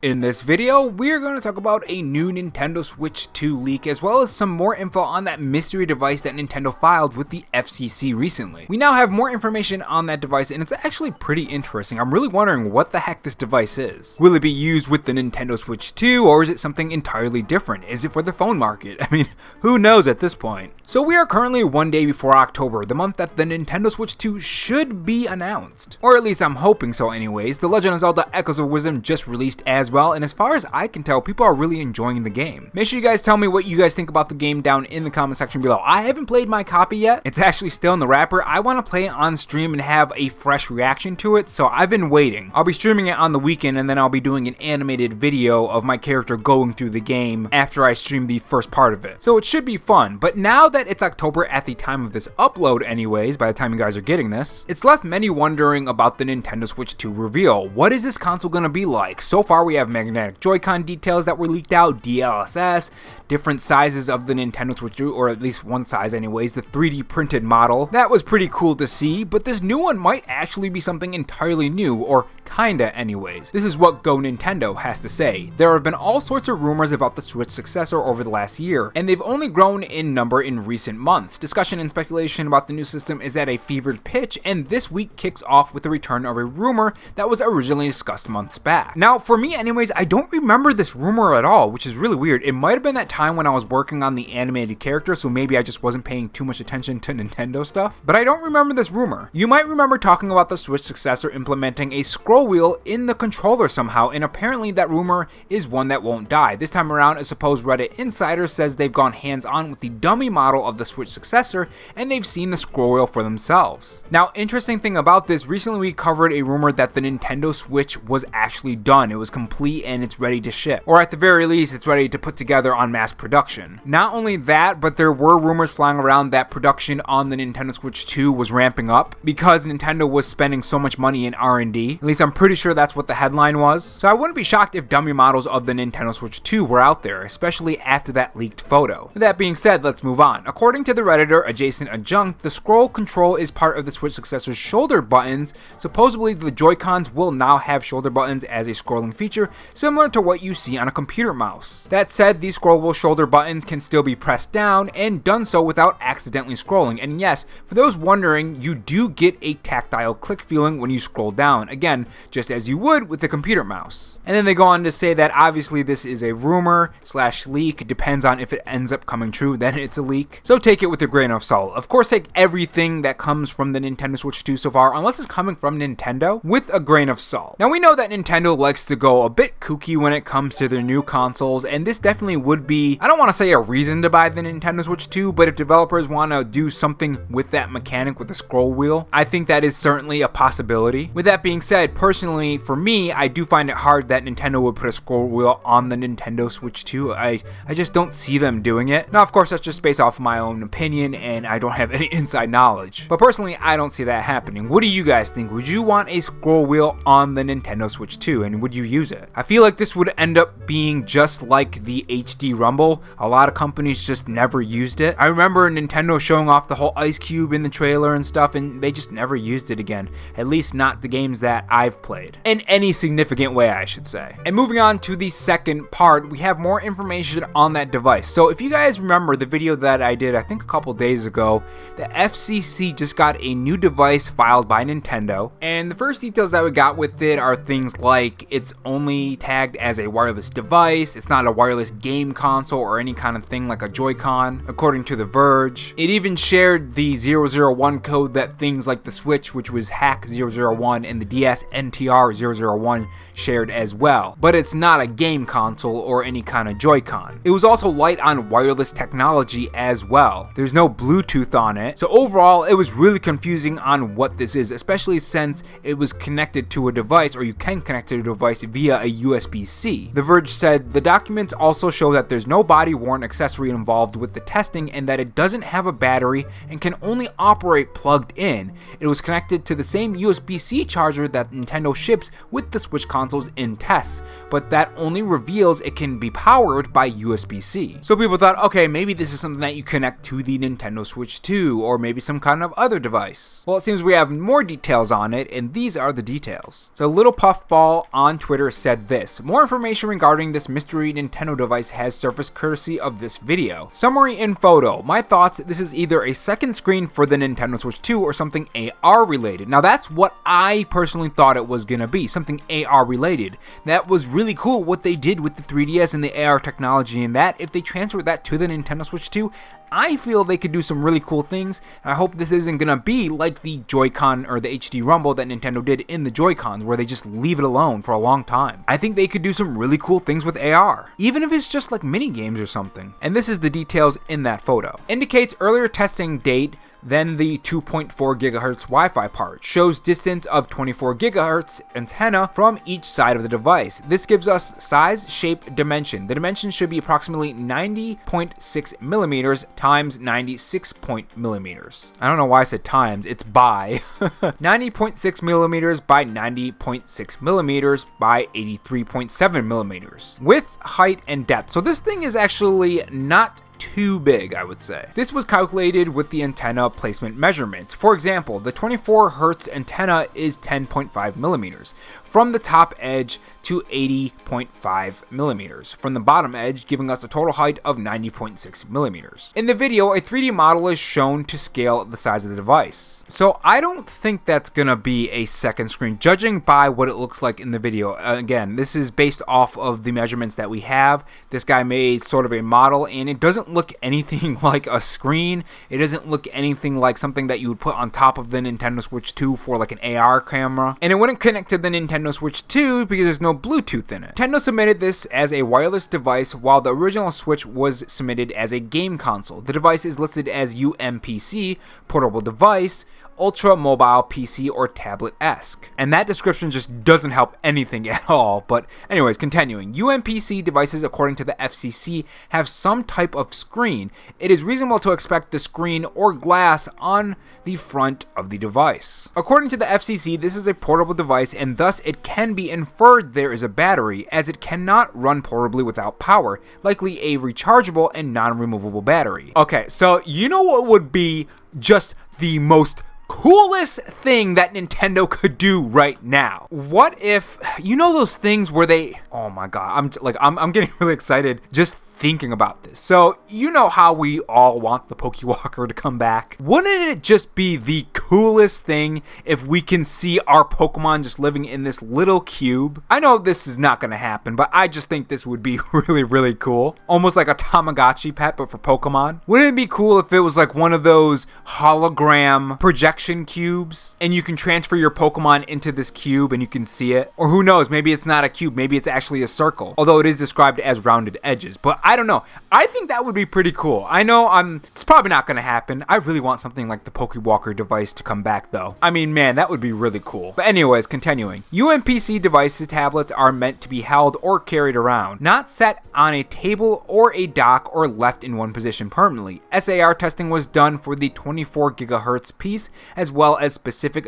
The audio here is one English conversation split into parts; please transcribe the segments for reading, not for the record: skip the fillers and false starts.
In this video, we are going to talk about a new Nintendo Switch 2 leak, as well as some more info on that mystery device that Nintendo filed with the FCC recently. We now have more information on that device, and it's actually pretty interesting. I'm really wondering what the heck this device is. Will it be used with the Nintendo Switch 2, or is it something entirely different? Is it for the phone market? I mean, who knows at this point? So we are currently one day before October, the month that the Nintendo Switch 2 should be announced. Or at least I'm hoping so anyways. The Legend of Zelda Echoes of Wisdom just released as well, and as far as I can tell, people are really enjoying the game. Make sure you guys tell me what you guys think about the game down in the comment section below. I haven't played my copy yet. It's actually still in the wrapper. I want to play it on stream and have a fresh reaction to it, so I've been waiting. I'll be streaming it on the weekend, and then I'll be doing an animated video of my character going through the game after I stream the first part of it. So it should be fun, but now that it's October at the time of this upload anyways, by the time you guys are getting this, it's left many wondering about the Nintendo Switch 2 reveal. What is this console going to be like? So far we have magnetic Joy-Con details that were leaked out, DLSS, different sizes of the Nintendo Switch 2, or at least one size anyways, the 3D printed model. That was pretty cool to see, but this new one might actually be something entirely new, or kinda anyways. This is what Go Nintendo has to say. There have been all sorts of rumors about the Switch successor over the last year, and they've only grown in number in recent months. Discussion and speculation about the new system is at a fevered pitch, and this week kicks off with the return of a rumor that was originally discussed months back. Now, for me anyways, I don't remember this rumor at all, which is really weird. It might have been that time when I was working on the animated character, so maybe I just wasn't paying too much attention to Nintendo stuff, but I don't remember this rumor. You might remember talking about the Switch successor implementing a scroll wheel in the controller somehow, and apparently that rumor is one that won't die. This time around, a supposed Reddit insider says they've gone hands-on with the dummy model of the Switch successor, and they've seen the scroll wheel for themselves. Now, interesting thing about this, recently we covered a rumor that the Nintendo Switch was actually done. It was complete and it's ready to ship, or at the very least, it's ready to put together on mass production. Not only that, but there were rumors flying around that production on the Nintendo Switch 2 was ramping up because Nintendo was spending so much money in R&D. At least I'm pretty sure that's what the headline was. So I wouldn't be shocked if dummy models of the Nintendo Switch 2 were out there, especially after that leaked photo. With that being said, let's move on. According to the Redditor Adjacent Adjunct, the scroll control is part of the Switch successor's shoulder buttons. Supposedly the Joy-Cons will now have shoulder buttons as a scrolling feature, similar to what you see on a computer mouse. That said, these scrollable shoulder buttons can still be pressed down and done so without accidentally scrolling. And yes, for those wondering, you do get a tactile click feeling when you scroll down. Again, just as you would with a computer mouse. And then they go on to say that obviously this is a rumor / leak. It depends on if it ends up coming true, then it's a leak. So take it with a grain of salt. Of course, take everything that comes from the Nintendo Switch 2 so far, unless it's coming from Nintendo, with a grain of salt. Now we know that Nintendo likes to go a bit kooky when it comes to their new consoles, and this definitely would be, I don't want to say a reason to buy the Nintendo Switch 2, but if developers want to do something with that mechanic with the scroll wheel, I think that is certainly a possibility. With that being said, personally, for me, I do find it hard that Nintendo would put a scroll wheel on the Nintendo Switch 2. I just don't see them doing it. Now, of course, that's just based off my own opinion, and I don't have any inside knowledge. But personally, I don't see that happening. What do you guys think? Would you want a scroll wheel on the Nintendo Switch 2, and would you use it? I feel like this would end up being just like the HD Rumble. A lot of companies just never used it. I remember Nintendo showing off the whole Ice Cube in the trailer and stuff, and they just never used it again. At least not the games that I've played. In any significant way, I should say. And moving on to the second part, we have more information on that device. So if you guys remember the video that I did, I think a couple days ago, the FCC just got a new device filed by Nintendo, and the first details that we got with it are things like it's only tagged as a wireless device, it's not a wireless game console or any kind of thing like a Joy-Con, according to The Verge. It even shared the 001 code that things like the Switch, which was Hack 001, and the DS NTR 001 shared as well, but it's not a game console or any kind of Joy-Con. It was also light on wireless technology as well. There's no Bluetooth on it, so overall it was really confusing on what this is, especially since it was connected to a device, or you can connect to a device via a USB-C. The Verge said the documents also show that there's no body-worn accessory involved with the testing, and that it doesn't have a battery and can only operate plugged in. It was connected to the same USB-C charger that Nintendo Nintendo ships with the Switch consoles in tests, but that only reveals it can be powered by USB-C. So people thought, okay, maybe this is something that you connect to the Nintendo Switch 2, or maybe some kind of other device. Well, it seems we have more details on it, and these are the details. So Little Puffball on Twitter said this: more information regarding this mystery Nintendo device has surfaced courtesy of this video. Summary in photo. My thoughts, this is either a second screen for the Nintendo Switch 2 or something AR related. Now that's what I personally thought it was gonna be, something AR related. That was really cool what they did with the 3DS and the AR technology, and that if they transferred that to the Nintendo Switch 2, I feel they could do some really cool things. I hope this isn't gonna be like the Joy-Con or the HD Rumble that Nintendo did in the Joy-Cons, where they just leave it alone for a long time. I think they could do some really cool things with AR, even if it's just like mini games or something. And this is the details in that photo. Indicates earlier testing date than the 2.4 GHz Wi-Fi part. Shows distance of 24 GHz antenna from each side of the device. This gives us size, shape, dimension. The dimension should be approximately 90.6 millimeters times 96 millimeters. I don't know why I said times, it's by. 90.6 millimeters by 90.6 millimeters by 83.7 millimeters. Width, height, and depth. So this thing is actually not too big, I would say. This was calculated with the antenna placement measurements. For example, the 24 Hz antenna is 10.5 millimeters from the top edge to 80.5 millimeters from the bottom edge, giving us a total height of 90.6 millimeters. In the video, a 3D model is shown to scale the size of the device. So I don't think that's gonna be a second screen, judging by what it looks like in the video. Again, this is based off of the measurements that we have. This guy made sort of a model, and it doesn't look anything like a screen. It doesn't look anything like something that you would put on top of the Nintendo Switch 2 for like an AR camera. And it wouldn't connect to the Nintendo Switch 2 because there's no Bluetooth in it. Nintendo submitted this as a wireless device, while the original Switch was submitted as a game console. The device is listed as UMPC, portable device, ultra mobile PC, or tablet-esque. And that description just doesn't help anything at all. But anyways, continuing. UMPC devices, according to the FCC, have some type of screen. It is reasonable to expect the screen or glass on the front of the device. According to the FCC, this is a portable device, and thus it can be inferred there is a battery, as it cannot run portably without power, likely a rechargeable and non-removable battery. Okay, so you know what would be just the most coolest thing that Nintendo could do right now? What if, you know those things where they, oh my god, I'm getting really excited just thinking about this. So, you know how we all want the Pokewalker to come back? Wouldn't it just be the coolest thing if we can see our Pokemon just living in this little cube? I know this is not going to happen, but I just think this would be really, really cool. Almost like a Tamagotchi pet, but for Pokemon. Wouldn't it be cool if it was like one of those hologram projection cubes, and you can transfer your Pokemon into this cube and you can see it? Or who knows, maybe it's not a cube, maybe it's actually a circle, although it is described as rounded edges. But I don't know. I think that would be pretty cool. I know it's probably not going to happen. I really want something like the Pokewalker device to come back though. I mean, man, that would be really cool. But anyways, continuing. UMPC devices tablets are meant to be held or carried around, not set on a table or a dock or left in one position permanently. SAR testing was done for the 24 gigahertz piece, as well as specific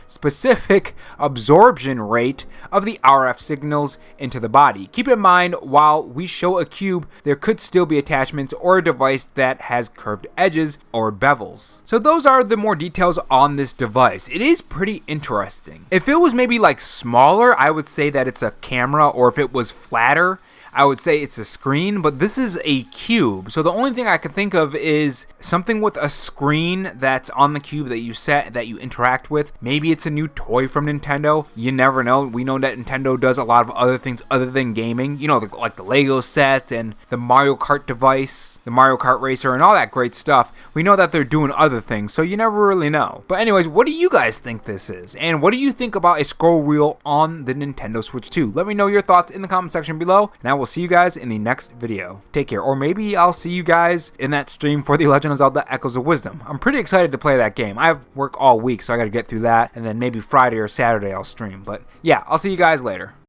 specific absorption rate of the RF signals into the body. Keep in mind, while we show a cube, there could still be attachments or a device that has curved edges or bevels. So those are the more details on this device. It is pretty interesting. If it was maybe like smaller, I would say that it's a camera, or if it was flatter, I would say it's a screen, but this is a cube. So the only thing I can think of is something with a screen that's on the cube that you set, that you interact with. Maybe it's a new toy from Nintendo. You never know. We know that Nintendo does a lot of other things other than gaming. You know, like the Lego sets and the Mario Kart device, the Mario Kart Racer, and all that great stuff. We know that they're doing other things, so you never really know. But anyways, what do you guys think this is? And what do you think about a scroll wheel on the Nintendo Switch 2? Let me know your thoughts in the comment section below, and I will see you guys in the next video. Take care. Or maybe I'll see you guys in that stream for The Legend of Zelda Echoes of Wisdom. I'm pretty excited to play that game. I have work all week, so I gotta get through that, and then maybe Friday or Saturday I'll stream. But yeah, I'll see you guys later.